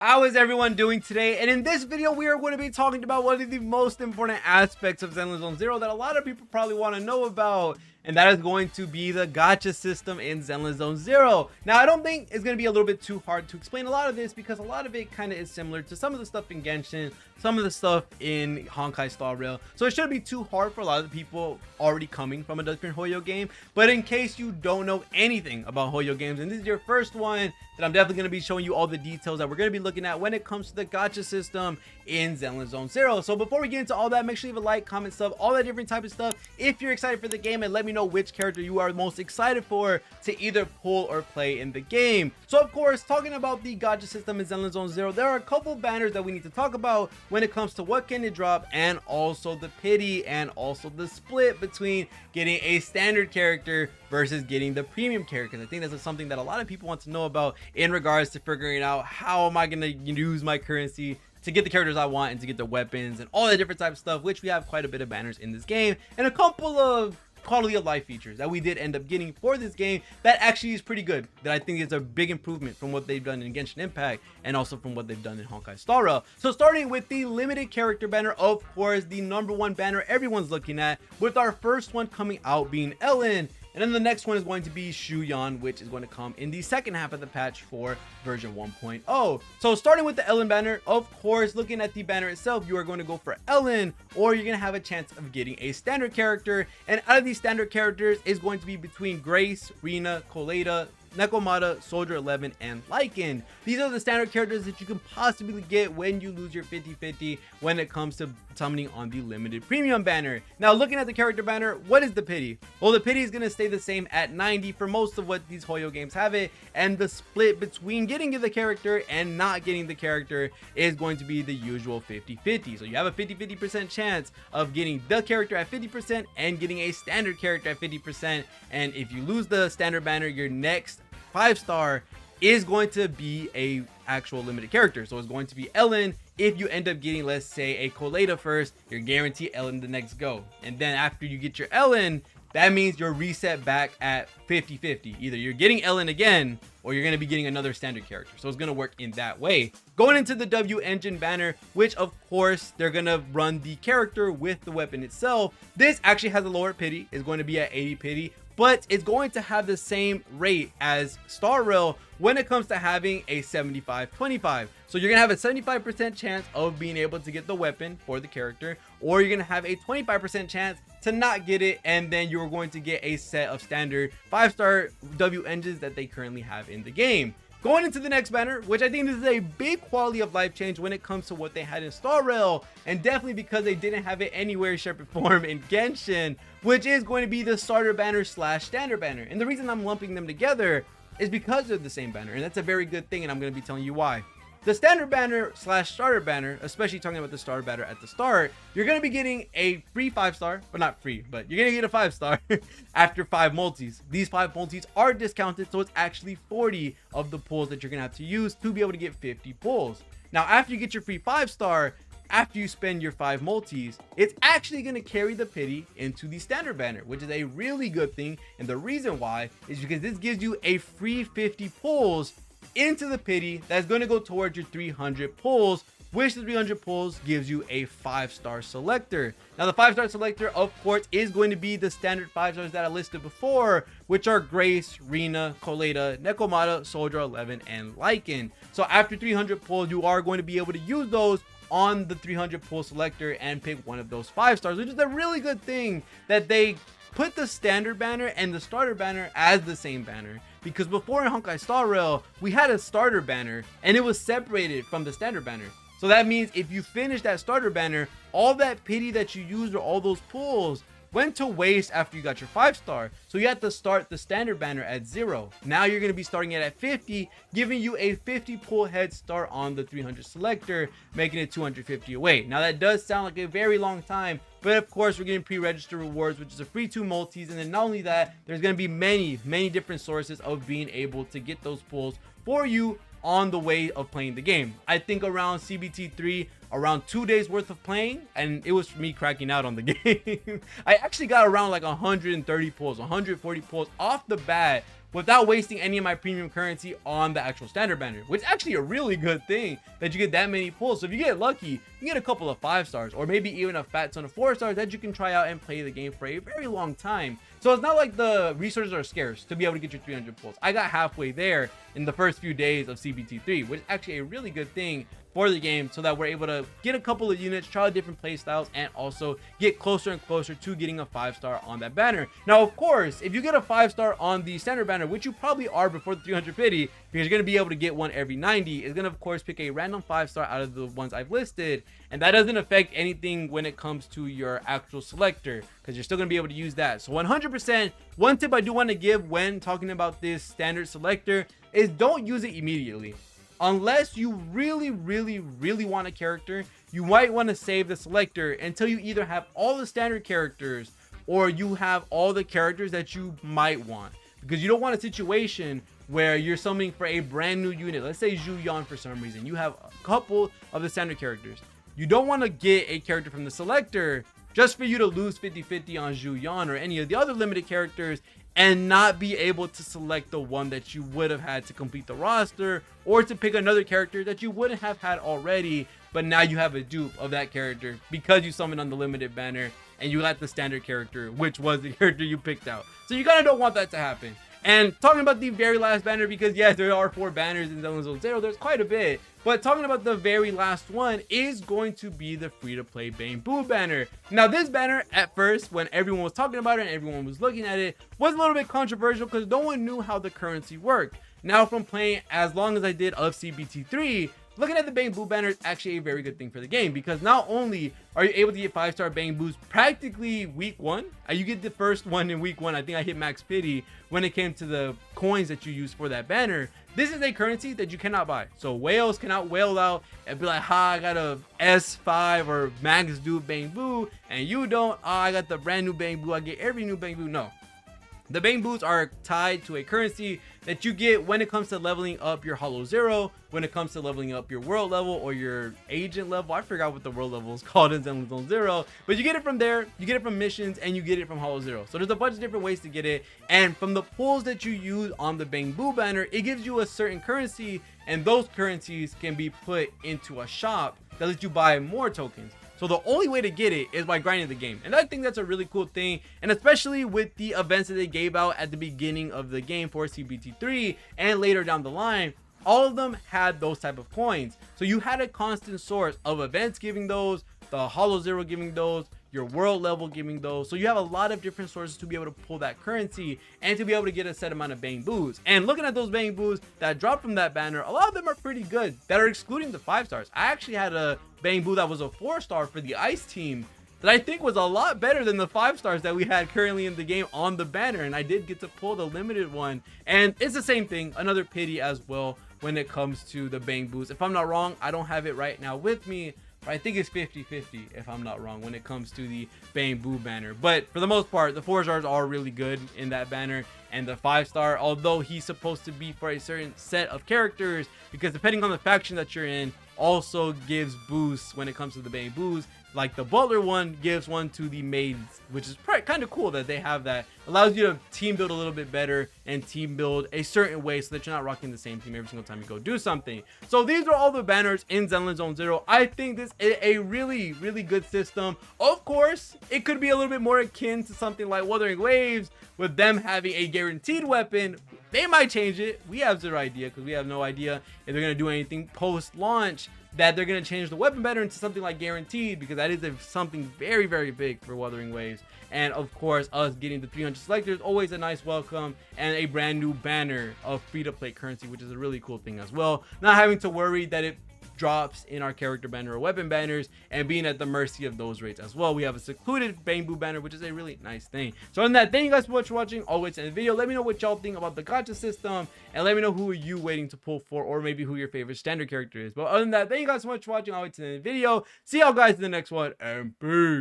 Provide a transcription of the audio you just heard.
How is everyone doing today? And in this video, we are going to be talking about one of the most important aspects of Zenless Zone Zero that a lot of people probably want to know about, and that is going to be the gacha system in Zenless Zone Zero. Now, I don't think it's going to be a little bit too hard to explain a lot of this because a lot of it kind of is similar to some of the stuff in Genshin, some of the stuff in Honkai Star Rail. So it shouldn't be too hard for a lot of the people already coming from a different REHOO game. But in case you don't know anything about REHOO games, and this is your first one, then I'm definitely going to be showing you all the details that we're going to be looking at when it comes to the gacha system in Zenless Zone Zero. So before we get into all that, make sure you leave a like, comment, sub, all that different type of stuff if you're excited for the game, and let me know which character you are most excited for to either pull or play in the game. So of course, talking about the gacha system in Zenless Zone Zero, there are a couple banners that we need to talk about when it comes to what can it drop, and also the pity, and also the split between getting a standard character versus getting the premium characters. I think that's something that a lot of people want to know about in regards to figuring out how am I going to use my currency to get the characters I want and to get the weapons and all the different types of stuff, which we have quite a bit of banners in this game, and a couple of quality of life features that we did end up getting for this game that actually is pretty good, that I think is a big improvement from what they've done in Genshin Impact and also from what they've done in Honkai Star Rail. So starting with the limited character banner, of course, the #1 banner everyone's looking at, with our first one coming out being Ellen. And then the next one is going to be Shuyan, which is going to come in the second half of the patch for version 1.0. So starting with the Ellen banner, of course, looking at the banner itself, you are going to go for Ellen, or you're going to have a chance of getting a standard character. And out of these standard characters is going to be between Grace, Rina, Coleta, Nekomata, Soldier 11, and Lycan. These are the standard characters that you can possibly get when you lose your 50-50 when it comes to summoning on the limited premium banner. Now, looking at the character banner, what is the pity? Well, the pity is going to stay the same at 90 for most of what these REHOO games have it, and the split between getting the character and not getting the character is going to be the usual 50-50. So you have a 50-50% chance of getting the character at 50% and getting a standard character at 50%. And if you lose the standard banner, your next 5-star is going to be a actual limited character. So it's going to be Ellen. If you end up getting, let's say, a Coleta first, you're guaranteed Ellen the next go. And then after you get your Ellen, that means you're reset back at 50-50. Either you're getting Ellen again, or you're going to be getting another standard character. So it's going to work in that way. Going into the W engine banner, which of course they're going to run the character with the weapon itself. This actually has a lower pity. It's going to be at 80 pity, but it's going to have the same rate as Star Rail when it comes to having a 75-25. So you're gonna have a 75% chance of being able to get the weapon for the character, or you're gonna have a 25% chance to not get it, and then you're going to get a set of standard 5-star W engines that they currently have in the game. Going into the next banner, which I think this is a big quality of life change when it comes to what they had in Star Rail, and definitely because they didn't have it anywhere shape or form in Genshin, which is going to be the starter banner / standard banner. And the reason I'm lumping them together is because they're the same banner, and that's a very good thing, and I'm going to be telling you why. The standard banner / starter banner, especially talking about the starter banner at the start, you're going to be getting a free 5-star, but not free, but you're going to get a 5-star after 5 multis. These 5 multis are discounted, so it's actually 40 of the pulls that you're going to have to use to be able to get 50 pulls. Now, after you get your free 5-star, after you spend your 5 multis, it's actually going to carry the pity into the standard banner, which is a really good thing. And the reason why is because this gives you a free 50 pulls into the pity that's going to go towards your 300 pulls, which the 300 pulls gives you a 5-star selector. Now, the 5-star selector, of course, is going to be the standard 5-stars that I listed before, which are Grace, Rina, Coleta, Nekomata, Soldier 11, and Lycan. So after 300 pulls, you are going to be able to use those on the 300 pull selector and pick one of those 5-stars, which is a really good thing that they put the standard banner and the starter banner as the same banner. Because before in Honkai Star Rail, we had a starter banner and it was separated from the standard banner. So that means if you finish that starter banner, all that pity that you used or all those pulls went to waste after you got your 5-star. So you have to start the standard banner at 0. Now you're going to be starting it at 50, giving you a 50 pull head start on the 300 selector, making it 250 away. Now that does sound like a very long time, but of course we're getting pre-register rewards, which is a free 2 multis. And then not only that, there's going to be many different sources of being able to get those pulls for you on the way of playing the game. I think around CBT3, around 2 days worth of playing, and it was me cracking out on the game. I actually got around like 130 pulls, 140 pulls off the bat without wasting any of my premium currency on the actual standard banner, which is actually a really good thing that you get that many pulls. So if you get lucky, you get a couple of 5 stars or maybe even a fat ton of 4 stars that you can try out and play the game for a very long time. So it's not like the resources are scarce to be able to get your 300 pulls. I got halfway there in the first few days of CBT3, which is actually a really good thing for the game, so that we're able to get a couple of units, try different play styles, and also get closer and closer to getting a 5-star on that banner. Now, of course, if you get a 5-star on the standard banner, which you probably are before the 300 pity, because you're going to be able to get one every 90, it's going to, of course, pick a random 5-star out of the ones I've listed, and that doesn't affect anything when it comes to your actual selector, because you're still going to be able to use that. So 100%, one tip I do want to give when talking about this standard selector is don't use it immediately. Unless you really want a character, you might want to save the selector until you either have all the standard characters or you have all the characters that you might want. Because you don't want a situation where you're summoning for a brand new unit. Let's say Zhu Yan for some reason. You have a couple of the standard characters. You don't want to get a character from the selector just for you to lose 50-50 on Zhu Yan or any of the other limited characters and not be able to select the one that you would have had to complete the roster, or to pick another character that you wouldn't have had already, but now you have a dupe of that character because you summoned on the limited banner and you got the standard character, which was the character you picked out. So you kind of don't want that to happen. And talking about the very last banner, because yes, there are 4 banners in Zenless Zone Zero, there's quite a bit, but talking about the very last one is going to be the free-to-play Bangboo banner. Now this banner, at first, when everyone was talking about it and everyone was looking at it, was a little bit controversial because no one knew how the currency worked. Now, from playing as long as I did of CBT3, looking at the Bangboo banner is actually a very good thing for the game, because not only are you able to get 5-star Bangboos practically week 1, you get the first one in week 1. I think I hit max pity when it came to the coins that you use for that banner. This is a currency that you cannot buy. So whales cannot whale out and be like, ha, I got a S5 or max dupe Bangboo, and you don't. I got the brand new Bangboo. I get every new Bangboo. No. The Bangboos are tied to a currency that you get when it comes to leveling up your Hollow Zero, when it comes to leveling up your world level or your agent level. I forgot what the world level is called in Zenless Zone Zero, but you get it from there, you get it from missions, and you get it from Hollow Zero. So there's a bunch of different ways to get it, and from the pulls that you use on the Bangboo banner, it gives you a certain currency, and those currencies can be put into a shop that lets you buy more tokens. So the only way to get it is by grinding the game. And I think that's a really cool thing. And especially with the events that they gave out at the beginning of the game for CBT3 and later down the line, all of them had those type of coins. So you had a constant source of events giving those, the Hollow Zero giving those, your world level giving those. So you have a lot of different sources to be able to pull that currency and to be able to get a set amount of Bangboos. And looking at those Bangboos that dropped from that banner, a lot of them are pretty good, that are excluding the 5 stars. I actually had a Bangboo that was a 4-star for the Ice team that I think was a lot better than the 5 stars that we had currently in the game on the banner, and I did get to pull the limited one. And it's the same thing, another pity as well when it comes to the Bangboos. If I'm not wrong, I don't have it right now with me, but I think it's 50-50 if I'm not wrong when it comes to the Bangboo banner. But for the most part, the 4 stars are really good in that banner, and the 5-star, although he's supposed to be for a certain set of characters, because depending on the faction that you're in, also gives boosts when it comes to the Bangboos. Like the Butler one gives one to the Maids, which is kind of cool that they have that. Allows you to team build a little bit better and team build a certain way so that you're not rocking the same team every single time you go do something. So these are all the banners in Zenless Zone Zero. I think this is a really good system. Of course, it could be a little bit more akin to something like Wuthering Waves, with them having a guaranteed weapon. They might change it. We have zero idea, because we have no idea if they're going to do anything post-launch, that they're going to change the weapon banner into something like guaranteed, because that is something very big for Wuthering Waves. And of course, us getting the 300 selectors, always a nice welcome, and a brand new banner of free-to-play currency, which is a really cool thing as well. Not having to worry that it drops in our character banner or weapon banners, and being at the mercy of those rates as well. We have a secluded Bangboo banner, which is a really nice thing. So on that, thank you guys so much for watching. Always in the video, let me know what y'all think about the gacha system, and let me know who are you waiting to pull for, or maybe who your favorite standard character is. But other than that, thank you guys so much for watching. Always in the video. See y'all guys in the next one, and peace.